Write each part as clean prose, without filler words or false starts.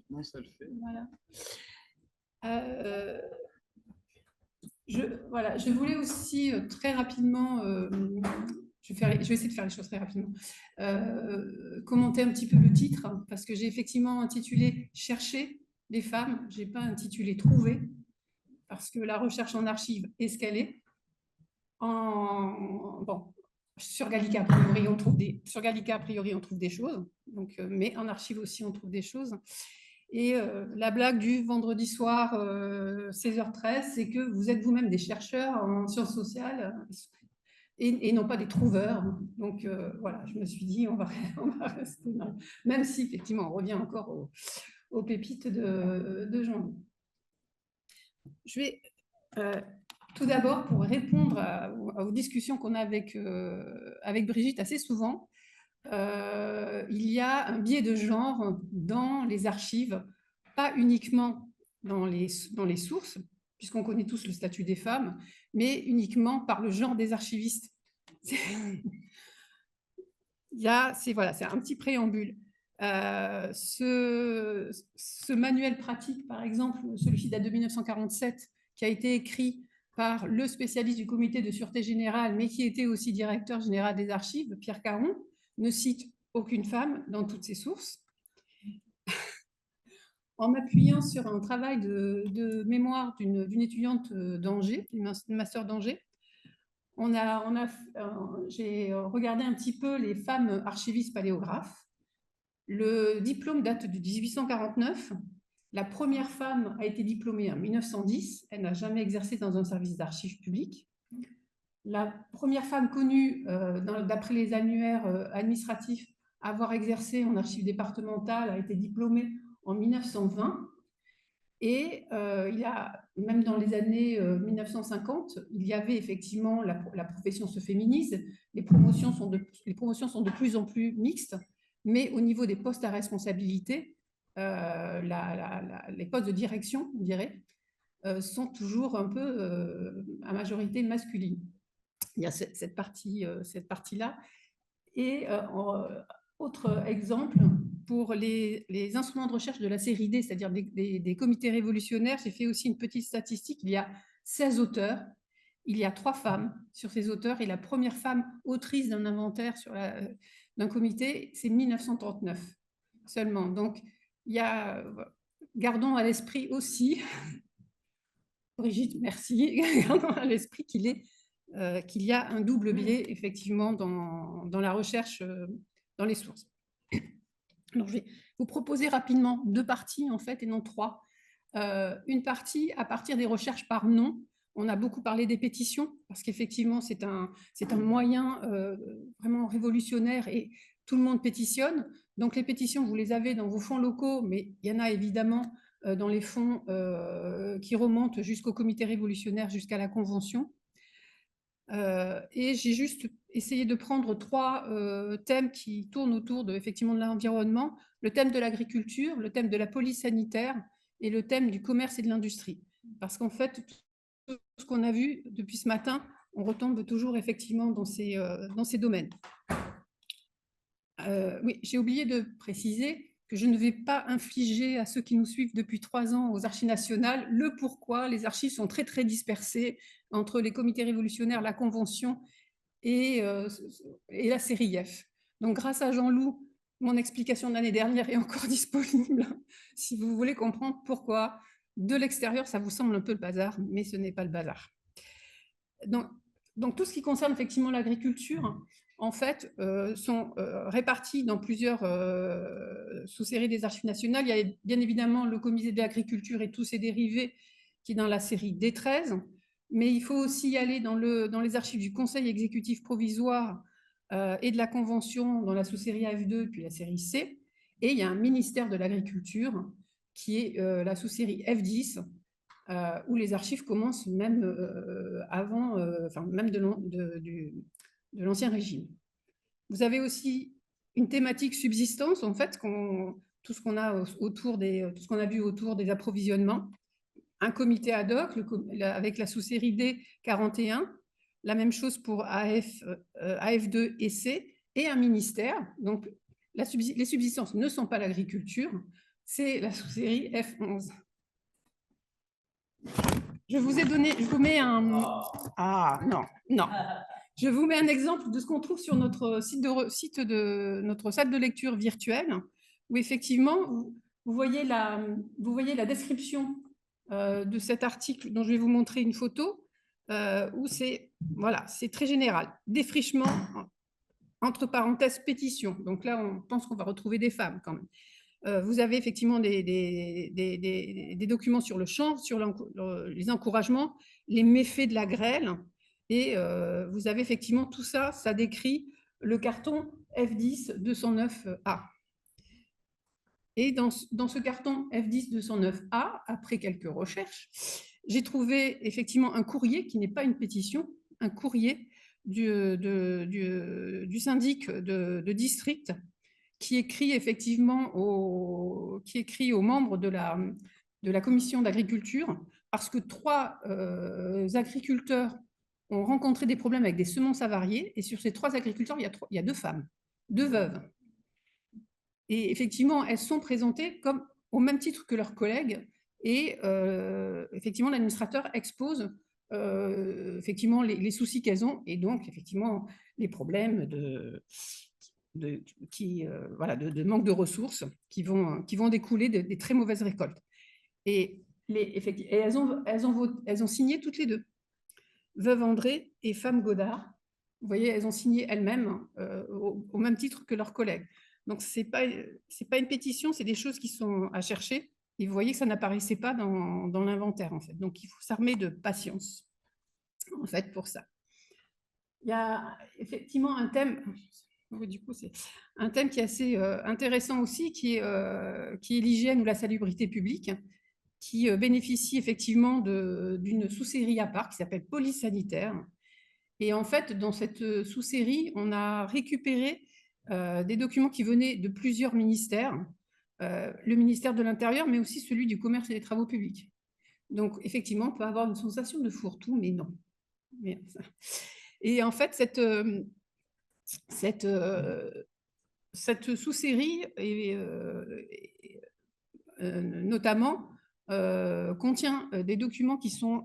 Moi, ça le fait. Voilà. Voilà, je voulais aussi très rapidement, je vais essayer de faire les choses très rapidement, commenter un petit peu le titre, parce que j'ai effectivement intitulé « Chercher les femmes », je n'ai pas intitulé « Trouver », parce que la recherche en archives est ce qu'elle est. Bon, sur Gallica, a priori, on trouve des choses, donc, mais en archives aussi, on trouve des choses. Et la blague du vendredi soir, 16h13, c'est que vous êtes vous-même des chercheurs en sciences sociales et non pas des trouveurs. Donc voilà, je me suis dit, on va rester là. Même si, effectivement, on revient encore aux pépites de Jean. Je vais tout d'abord, pour répondre aux discussions qu'on a avec Brigitte assez souvent, il y a un biais de genre dans les archives, pas uniquement dans les sources, puisqu'on connaît tous le statut des femmes, mais uniquement par le genre des archivistes. C'est un petit préambule. Ce manuel pratique, par exemple, celui-ci date de 1947, qui a été écrit par le spécialiste du comité de sûreté générale, mais qui était aussi directeur général des archives, Pierre Caron, ne cite aucune femme dans toutes ses sources. En m'appuyant sur un travail de mémoire d'une étudiante d'Angers, une master d'Angers, j'ai regardé un petit peu les femmes archivistes paléographes. Le diplôme date de 1849. La première femme a été diplômée en 1910. Elle n'a jamais exercé dans un service d'archives publiques. La première femme connue, d'après les annuaires administratifs, à avoir exercé en archives départementales a été diplômée en 1920. Et il y a, même dans les années 1950, il y avait effectivement la profession se féminise, les promotions sont de plus en plus mixtes, mais au niveau des postes à responsabilité, les postes de direction, on dirait, sont toujours un peu à majorité masculine. Il y a cette partie-là. Et autre exemple, pour les instruments de recherche de la série D, c'est-à-dire des comités révolutionnaires, j'ai fait aussi une petite statistique. Il y a 16 auteurs. Il y a 3 femmes sur ces auteurs. Et la première femme autrice d'un inventaire d'un comité, c'est 1939 seulement. Donc, gardons à l'esprit aussi, Brigitte, merci, gardons à l'esprit qu'il y a un double biais, effectivement, dans la recherche, dans les sources. Alors, je vais vous proposer rapidement 2 parties, en fait, et non 3. Une partie à partir des recherches par nom. On a beaucoup parlé des pétitions, parce qu'effectivement, c'est un moyen vraiment révolutionnaire et tout le monde pétitionne. Donc, les pétitions, vous les avez dans vos fonds locaux, mais il y en a évidemment dans les fonds qui remontent jusqu'au comité révolutionnaire, jusqu'à la Convention. Et j'ai juste essayé de prendre 3 thèmes qui tournent autour effectivement de l'environnement, le thème de l'agriculture, le thème de la police sanitaire et le thème du commerce et de l'industrie. Parce qu'en fait, tout ce qu'on a vu depuis ce matin, on retombe toujours effectivement dans ces domaines. Oui, j'ai oublié de préciser que je ne vais pas infliger à ceux qui nous suivent depuis 3 ans aux archives nationales le pourquoi les archives sont très très dispersées entre les comités révolutionnaires, la Convention et la série F. Donc grâce à Jean-Loup, mon explication de l'année dernière est encore disponible si vous voulez comprendre pourquoi de l'extérieur ça vous semble un peu le bazar, mais ce n'est pas le bazar. Donc tout ce qui concerne effectivement l'agriculture, en fait, sont répartis dans plusieurs sous-séries des archives nationales. Il y a bien évidemment le comité de l'agriculture et tous ses dérivés qui est dans la série D13, mais il faut aussi y aller dans les archives du Conseil exécutif provisoire et de la Convention dans la sous-série AF2 puis la série C, et il y a un ministère de l'Agriculture qui est la sous-série F10, où les archives commencent même avant, même de l'Ancien Régime. Vous avez aussi une thématique subsistance, en fait, tout ce qu'on a vu autour des approvisionnements, un comité ad hoc avec la sous-série D 41, la même chose pour AF2 et C, et un ministère. Donc, les subsistances ne sont pas l'agriculture, c'est la sous-série F11. Je vous ai donné, je vous mets un... Ah, non, non. Je vous mets un exemple de ce qu'on trouve sur notre site de notre salle de lecture virtuelle, où effectivement, vous voyez la description de cet article dont je vais vous montrer une photo, où c'est voilà, c'est très général. Défrichement, entre parenthèses, pétition. Donc là, on pense qu'on va retrouver des femmes quand même. Vous avez effectivement des documents sur le champ, sur les encouragements, les méfaits de la grêle. Et vous avez effectivement tout ça, ça décrit le carton F10 209A. Et dans ce carton F10 209A, après quelques recherches, j'ai trouvé effectivement un courrier qui n'est pas une pétition, un courrier du syndic de district qui écrit effectivement aux membres de la commission d'agriculture, parce que 3 agriculteurs ont rencontré des problèmes avec des semences avariées, et sur ces 3 agriculteurs, il y a 2 femmes, 2 veuves. Et effectivement, elles sont présentées comme au même titre que leurs collègues, et effectivement, l'administrateur expose effectivement les soucis qu'elles ont, et donc effectivement les problèmes de manque de ressources qui vont découler des très mauvaises récoltes. Et elles ont signé toutes les 2, Veuve André et Femme Godard. Vous voyez, elles ont signé elles-mêmes au même titre que leurs collègues. Donc, ce n'est pas une pétition, c'est des choses qui sont à chercher. Et vous voyez que ça n'apparaissait pas dans l'inventaire, en fait. Donc, il faut s'armer de patience, en fait, pour ça. Il y a effectivement un thème... Du coup, c'est un thème qui est assez intéressant aussi, qui est l'hygiène ou la salubrité publique, qui bénéficie effectivement d'une sous-série à part qui s'appelle police sanitaire. Et en fait, dans cette sous-série, on a récupéré des documents qui venaient de plusieurs ministères, le ministère de l'Intérieur, mais aussi celui du Commerce et des Travaux publics. Donc, effectivement, on peut avoir une sensation de fourre-tout, mais non. Et en fait, cette sous-série, notamment, contient des documents qui sont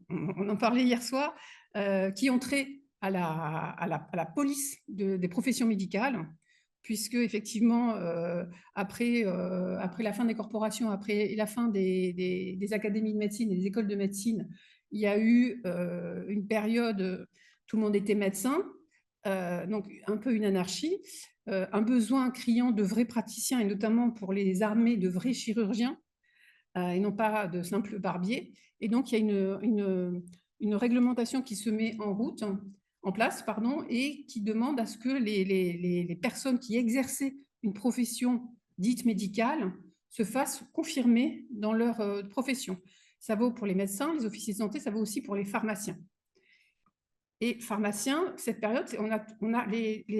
on en parlait hier soir, qui ont trait à la police des professions médicales, puisque effectivement, après la fin des corporations, après la fin des académies de médecine et des écoles de médecine, il y a eu une période, tout le monde était médecin, donc un peu une anarchie, un besoin criant de vrais praticiens, et notamment pour les armées, de vrais chirurgiens, et non pas de simples barbiers. Et donc, il y a une réglementation qui se met en place, et qui demande à ce que les personnes qui exerçaient une profession dite médicale se fassent confirmer dans leur profession. Ça vaut pour les médecins, les officiers de santé, ça vaut aussi pour les pharmaciens. Et pharmaciens, cette période, on a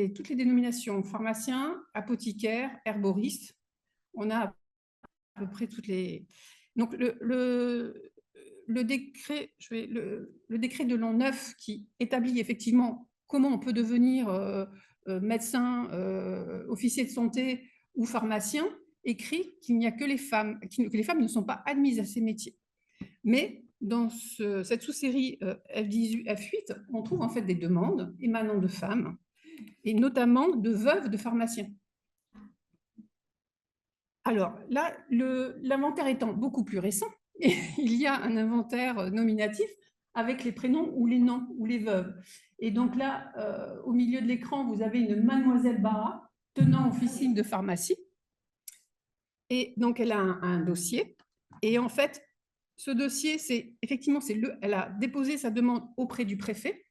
toutes les dénominations, pharmaciens, apothicaires, herboristes, on a à peu près toutes les... Donc, le décret de l'an 9 qui établit effectivement comment on peut devenir médecin, officier de santé ou pharmacien, écrit qu'il n'y a que les femmes, que les femmes ne sont pas admises à ces métiers. Mais dans cette sous-série F18, F8, on trouve en fait des demandes émanant de femmes, et notamment de veuves de pharmaciens. Alors là, l'inventaire étant beaucoup plus récent, il y a un inventaire nominatif avec les prénoms ou les noms ou les veuves. Et donc là, au milieu de l'écran, vous avez une mademoiselle Barra tenant officine de pharmacie. Et donc, elle a un dossier. Et en fait, ce dossier, elle a déposé sa demande auprès du préfet.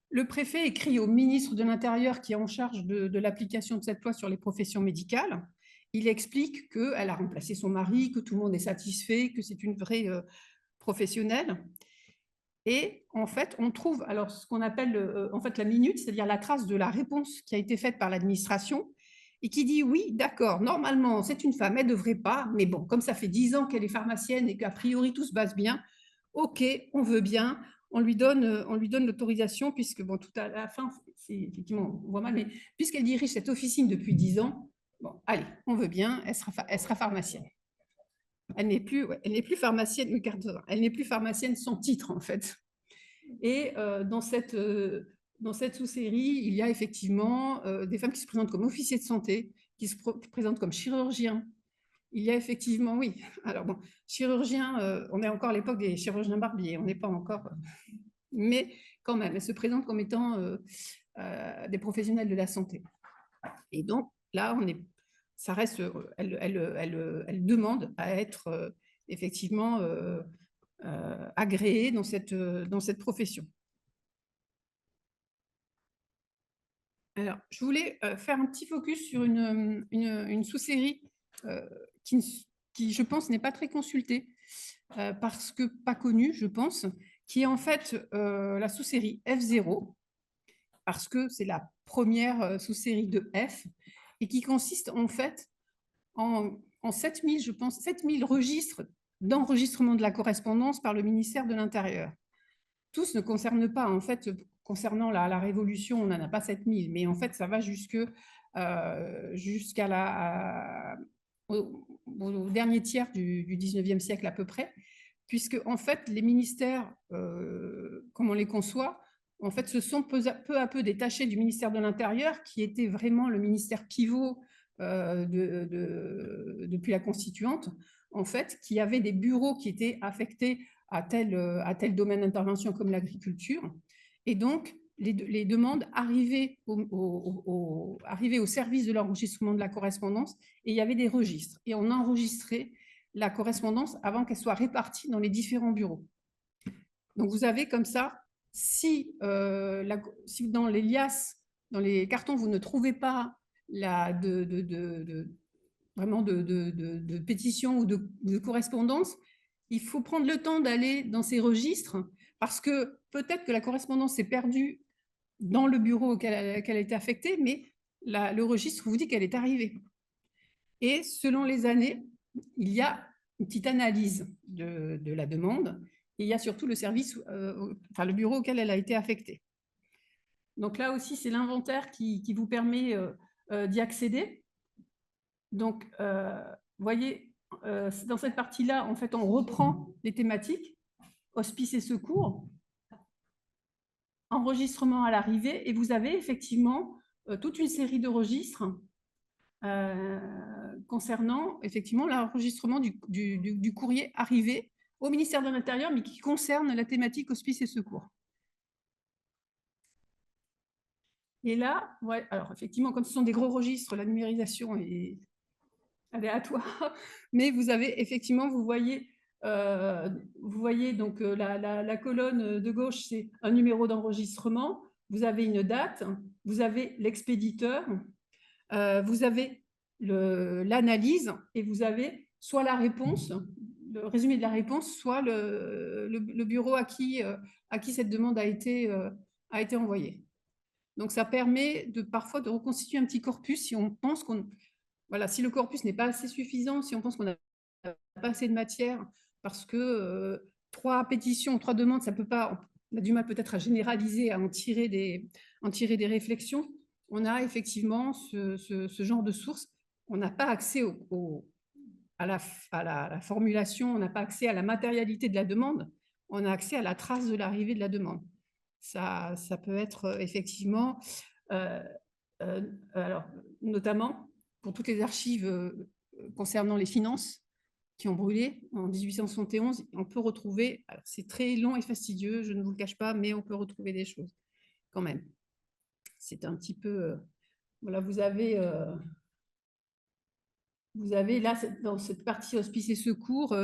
Le préfet écrit au ministre de l'Intérieur qui est en charge de l'application de cette loi sur les professions médicales. Il explique qu'elle a remplacé son mari, que tout le monde est satisfait, que c'est une vraie professionnelle. Et en fait, on trouve alors ce qu'on appelle en fait la minute, c'est-à-dire la trace de la réponse qui a été faite par l'administration et qui dit oui, d'accord, normalement, c'est une femme, elle ne devrait pas, mais bon, comme ça fait 10 ans qu'elle est pharmacienne et qu'a priori tout se passe bien, ok, on veut bien, on lui donne l'autorisation, puisque, bon, tout à la fin, c'est effectivement, on voit mal, mais puisqu'elle dirige cette officine depuis 10 ans, bon, allez, on veut bien, elle sera pharmacienne. Elle n'est plus pharmacienne, elle n'est plus pharmacienne sans titre, en fait. Et dans cette sous-série, il y a effectivement des femmes qui se présentent comme officiers de santé, qui se présentent comme chirurgiens. Il y a effectivement, oui. Alors bon, chirurgien, on est encore à l'époque des chirurgiens barbiers, on n'est pas encore. Mais quand même, elles se présentent comme étant des professionnels de la santé. Et donc là, ça reste, elle demande à être effectivement agréée dans cette profession. Alors, je voulais faire un petit focus sur une sous-série qui, je pense, n'est pas très consultée, parce que pas connue, je pense, qui est en fait la sous-série F0, parce que c'est la première sous-série de F, et qui consiste en fait en 7000, je pense, 7000 registres d'enregistrement de la correspondance par le ministère de l'Intérieur. Tous ne concernent pas, en fait, concernant la Révolution, on n'en a pas 7000, mais en fait, ça va jusqu'à au dernier tiers du 19e siècle à peu près, puisque en fait, les ministères, comme on les conçoit, en fait, se sont peu à peu détachés du ministère de l'Intérieur, qui était vraiment le ministère pivot depuis la Constituante, en fait, qui avait des bureaux qui étaient affectés à tel domaine d'intervention comme l'agriculture. Et donc, les demandes arrivaient au service de l'enregistrement de la correspondance, et il y avait des registres. Et on enregistrait la correspondance avant qu'elle soit répartie dans les différents bureaux. Donc, vous avez comme ça, si dans les liasses, dans les cartons, vous ne trouvez pas vraiment de pétition ou de correspondance, il faut prendre le temps d'aller dans ces registres, parce que peut-être que la correspondance s'est perdue dans le bureau auquel elle a été affectée, mais le registre vous dit qu'elle est arrivée. Et selon les années, il y a une petite analyse de la demande, et il y a surtout le service, le bureau auquel elle a été affectée. Donc là aussi, c'est l'inventaire qui vous permet d'y accéder. Donc, vous voyez, dans cette partie-là, en fait, on reprend les thématiques, hospice et secours, enregistrement à l'arrivée, et vous avez effectivement toute une série de registres concernant effectivement l'enregistrement du courrier arrivé au ministère de l'Intérieur, mais qui concerne la thématique hospice et secours. Et là, ouais, alors effectivement, comme ce sont des gros registres, la numérisation est aléatoire, mais vous avez effectivement, vous voyez donc la colonne de gauche, c'est un numéro d'enregistrement, vous avez une date, vous avez l'expéditeur, vous avez l'analyse, et vous avez soit la réponse, le résumé de la réponse, soit le bureau à qui cette demande a été envoyée. Donc, ça permet parfois de reconstituer un petit corpus si on pense voilà, si le corpus n'est pas assez suffisant, si on pense qu'on n'a pas assez de matière, parce que 3 pétitions, 3 demandes, ça peut pas, on a du mal peut-être à généraliser, à en tirer des réflexions. On a effectivement ce genre de sources. On n'a pas accès à la formulation, on n'a pas accès à la matérialité de la demande, on a accès à la trace de l'arrivée de la demande. Ça peut être effectivement, alors, notamment pour toutes les archives concernant les finances qui ont brûlé en 1871, on peut retrouver, c'est très long et fastidieux, je ne vous le cache pas, mais on peut retrouver des choses quand même. C'est un petit peu, voilà, vous avez là, dans cette partie hospice et secours,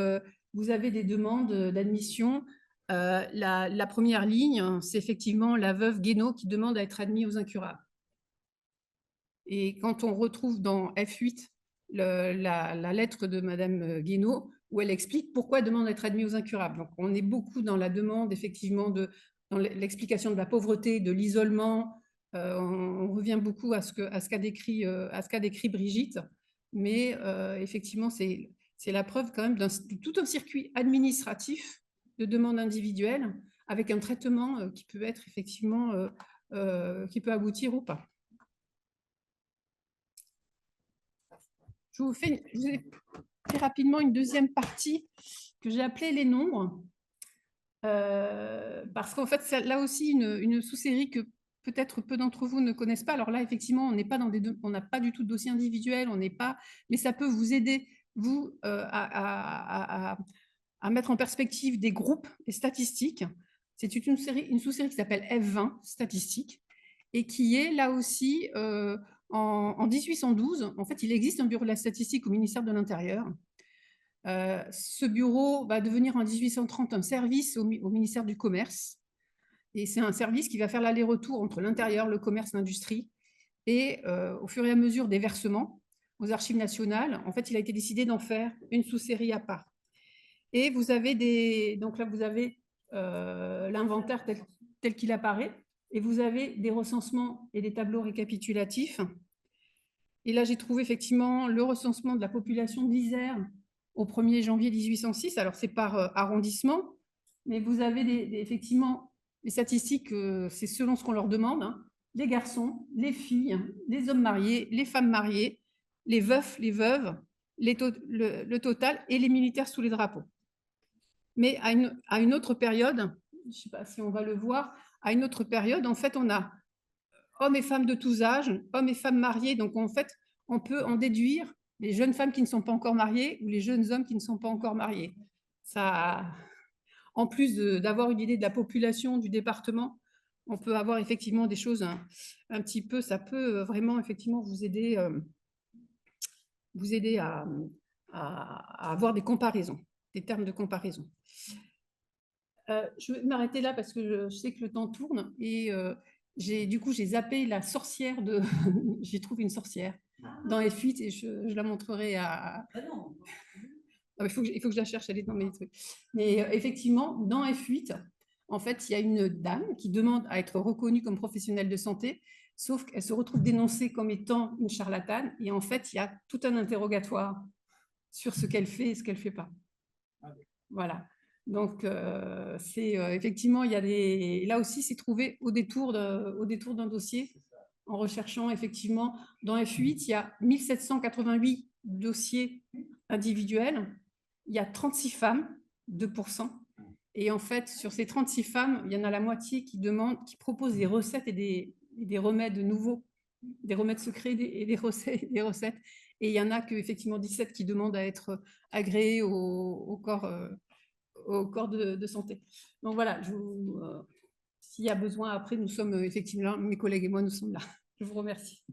vous avez des demandes d'admission. La première ligne, c'est effectivement la veuve Guénaud qui demande à être admise aux incurables. Et quand on retrouve dans F8 la lettre de Madame Guénaud, où elle explique pourquoi elle demande à être admise aux incurables. Donc, on est beaucoup dans la demande, effectivement, dans l'explication de la pauvreté, de l'isolement. On revient beaucoup à ce qu'a décrit Brigitte. Mais effectivement, c'est la preuve quand même de tout un circuit administratif de demande individuelle avec un traitement qui peut être effectivement, qui peut aboutir ou pas. Je vous ai fait rapidement une deuxième partie que j'ai appelée les nombres, parce qu'en fait, c'est là aussi une sous-série que peut-être peu d'entre vous ne connaissent pas. Alors là, effectivement, on n'a pas du tout de dossier individuel, mais ça peut vous aider, vous, à mettre en perspective des groupes, des statistiques. C'est une sous-série qui s'appelle F20, statistiques, et qui est là aussi en 1812. En fait, il existe un bureau de la statistique au ministère de l'Intérieur. Ce bureau va devenir en 1830 un service au ministère du Commerce. Et c'est un service qui va faire l'aller-retour entre l'intérieur, le commerce, l'industrie. Et au fur et à mesure des versements aux archives nationales, en fait, il a été décidé d'en faire une sous-série à part. Et vous avez donc là, vous avez l'inventaire tel qu'il apparaît. Et vous avez des recensements et des tableaux récapitulatifs. Et là, j'ai trouvé effectivement le recensement de la population d'Isère au 1er janvier 1806. Alors, c'est par arrondissement, mais vous avez effectivement les statistiques, c'est selon ce qu'on leur demande. Hein. Les garçons, les filles, les hommes mariés, les femmes mariées, les veufs, les veuves, le total et les militaires sous les drapeaux. Mais à une autre période, je ne sais pas si on va le voir, à une autre période, en fait, on a hommes et femmes de tous âges, hommes et femmes mariés. Donc, en fait, on peut en déduire les jeunes femmes qui ne sont pas encore mariées ou les jeunes hommes qui ne sont pas encore mariés. Ça, en plus d'avoir une idée de la population du département, on peut avoir effectivement des choses un petit peu, ça peut vraiment effectivement vous aider à avoir des comparaisons, des termes de comparaison. Je vais m'arrêter là parce que je sais que le temps tourne et du coup, j'ai zappé la sorcière de... j'ai trouvé une sorcière dans F8 et je la montrerai à... Ah non. Il faut que je la cherche, elle est dans mes trucs. Mais effectivement, dans F8, en fait, il y a une dame qui demande à être reconnue comme professionnelle de santé, sauf qu'elle se retrouve dénoncée comme étant une charlatane. Et en fait, il y a tout un interrogatoire sur ce qu'elle fait et ce qu'elle ne fait pas. Voilà. Donc, effectivement, il y a là aussi, c'est trouvé au détour d'un dossier, en recherchant effectivement, dans F8, il y a 1788 dossiers individuels, il y a 36 femmes, 2%, et en fait, sur ces 36 femmes, il y en a la moitié qui proposent des recettes et des remèdes nouveaux, des remèdes secrets et des recettes, et il y en a que effectivement 17 qui demandent à être agréés au corps de santé. Donc voilà, s'il y a besoin, après, nous sommes effectivement, mes collègues et moi, nous sommes là. Je vous remercie.